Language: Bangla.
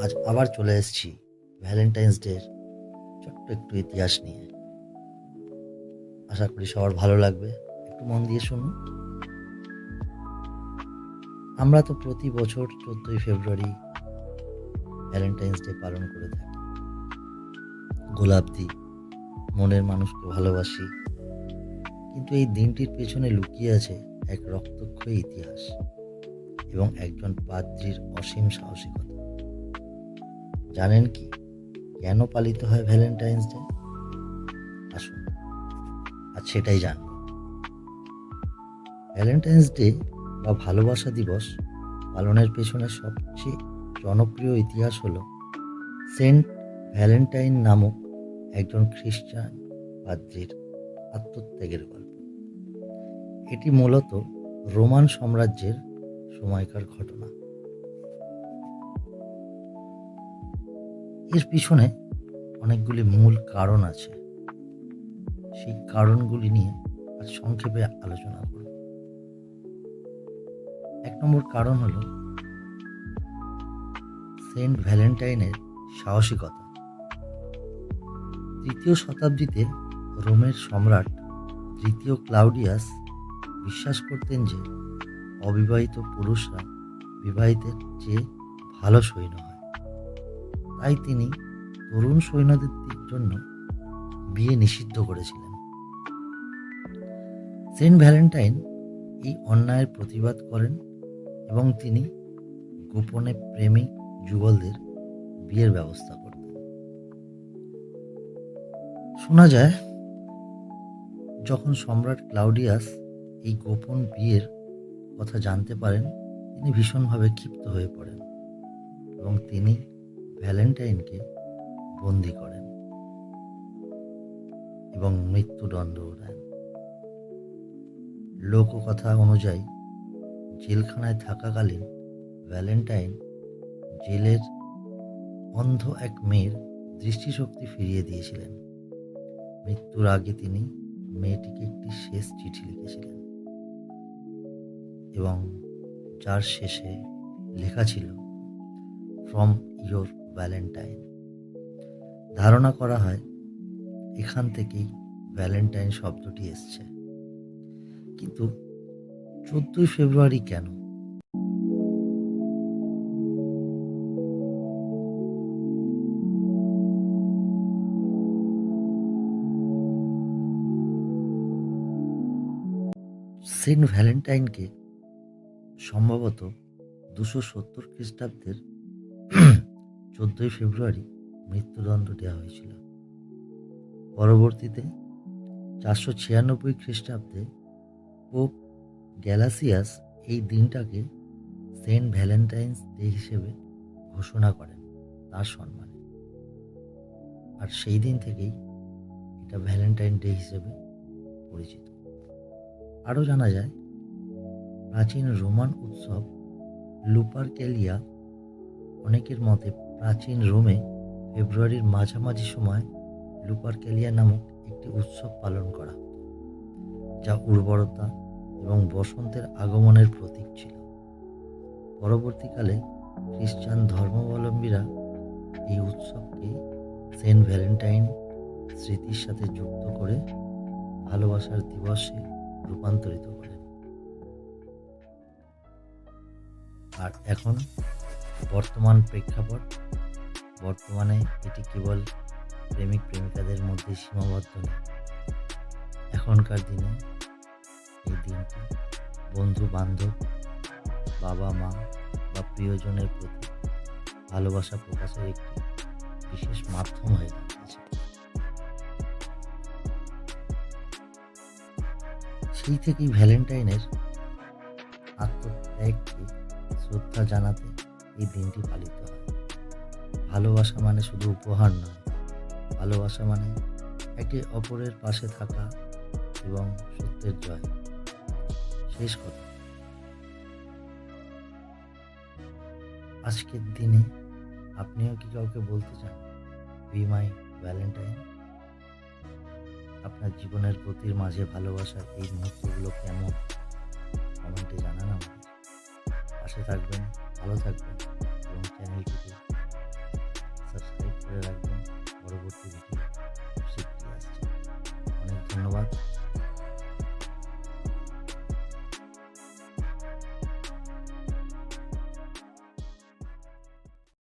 আজ আবার চলে এসেছি ভ্যালেন্টাইন্স ডের ছোট্ট একটু ইতিহাস নিয়ে। আশা করি সবার ভালো লাগবে। একটু মন দিয়ে শুনুন। আমরা তো প্রতি বছর 14ই ফেব্রুয়ারি ভ্যালেন্টাইন্স ডে পালন করে থাকি। গোলাপ দিই, মনের মানুষকে ভালোবাসি, কিন্তু এই দিনটির পেছনে লুকিয়ে আছে এক রক্তক্ষয়ী ইতিহাস এবং একজন পাদ্রীর অসীম সাহসিকতা। জানেন কি কেন পালিত হয় ভ্যালেন্টাইন্স ডে? আসুন আজ সেটাই জানব। ভ্যালেন্টাইন্স ডে বা ভালোবাসা দিবস পালনের পেছনে সবচেয়ে জনপ্রিয় ইতিহাস হল সেন্ট ভ্যালেন্টাইন নামক একজন খ্রিস্টান পাদ্রীর আত্মত্যাগের গল্প। এটি মূলত রোমান সাম্রাজ্যের সময়কার ঘটনা। এর পিছনে অনেকগুলি মূল কারণ আছে। সেই কারণগুলি নিয়ে আজ সংক্ষেপে আলোচনা করব। 1 নম্বর কারণ হল সেন্ট ভ্যালেন্টাইনের সাহসিকতা। 3য় শতাব্দীতে রোমের সম্রাট 3য় ক্লাউডিয়াস বিশ্বাস করতেন যে অবিবাহিত পুরুষরা বিবাহিতের চেয়ে ভালো সৈন্য হয়। তাই তিনি তরুণ সৈন্যদের জন্য বিয়ে নিষিদ্ধ করেছিলেন। সেন্ট ভ্যালেন্টাইন এই অন্যায়ের প্রতিবাদ করেন এবং তিনি গোপনে প্রেমিক যুগলদের বিয়ের ব্যবস্থা করতেন। শোনা যায় যখন সম্রাট ক্লাউডিয়াস এই গোপন বিয়ের কথা জানতে পারেন, তিনি ভীষণভাবে ক্ষিপ্ত হয়ে পড়েন এবং তিনি ভ্যালেন্টাইনকে বন্দী করেন এবং মৃত্যুদণ্ড দেন। লোককথা অনুযায়ী জেলখানায় থাকাকালীন ভ্যালেন্টাইন জেলের অন্ধ এক মেয়ের দৃষ্টিশক্তি ফিরিয়ে দিয়েছিলেন। মৃত্যুর আগে তিনি মেয়েটিকে একটি শেষ চিঠি লিখেছিলেন এবং যার শেষে লেখা ছিল ফ্রম ইয়োর ভ্যালেন্টাইন। ধারণা করা হয় এখান থেকেই ভ্যালেন্টাইন শব্দটি এসছে। কিন্তু 14ই ফেব্রুয়ারি কেন? সেন্ট ভ্যালেন্টাইনকে সম্ভবত 270 খ্রিস্টাব্দের 14ই ফেব্রুয়ারি মৃত্যুদণ্ড দেওয়া হয়েছিল। পরবর্তীতে 496 খ্রিস্টাব্দে পোপ গ্যালাসিয়াস এই দিনটাকে সেন্ট ভ্যালেন্টাইন্স ডে হিসেবে ঘোষণা করেন তার সম্মানে, আর সেই দিন থেকেই এটা ভ্যালেন্টাইন ডে হিসেবে পরিচিত। আরও জানা যায় প্রাচীন রোমান উৎসব লুপারকেলিয়া, অনেকের মতে প্রাচীন রোমে ফেব্রুয়ারির মাঝামাঝি সময় লুপারকেলিয়া নামক একটি উৎসব পালন করা, যা উর্বরতা এবং বসন্তের আগমনের প্রতীক ছিল। পরবর্তীকালে খ্রিস্টান ধর্মাবলম্বীরা এই উৎসবকে সেন্ট ভ্যালেন্টাইন স্মৃতির সাথে যুক্ত করে ভালোবাসার দিবসে রূপান্তরিত করেন। আর এখন বর্তমান প্রেক্ষাপট, বর্তমানে এটি কেবল প্রেমিক প্রেমিকাদের মধ্যে সীমাবদ্ধ নেই। এখনকার দিনে এই দিনটি বন্ধু বান্ধব, বাবা মা বা প্রিয়জনের প্রতি ভালোবাসা প্রকাশের একটি বিশেষ মাধ্যম হয়ে দাঁড়িয়েছে। সেই থেকেই ভ্যালেন্টাইনের আত্মত্যাগকে শ্রদ্ধা জানাতে এই দিনটি পালিত হয়। ভালোবাসা মানে শুধু উপহার নয়, ভালোবাসা মানে একে অপরের পাশে থাকা এবং সত্যের জয়। শেষ কথা, আজকের দিনে আপনিও কি কাউকে বলতে চান বি মাই ভ্যালেন্টাইন? আপনার জীবনের গতির মাঝে ভালোবাসার এই মুহূর্তগুলো কেমন? কমেন্টে জানান আমাদের। পাশে থাকবেন, ভালো থাকবেন এবং চ্যানেলটিকে করে রাখবেন। পরবর্তী ভিডিও খুব শীঘ্রই আসছে। অনেক ধন্যবাদ।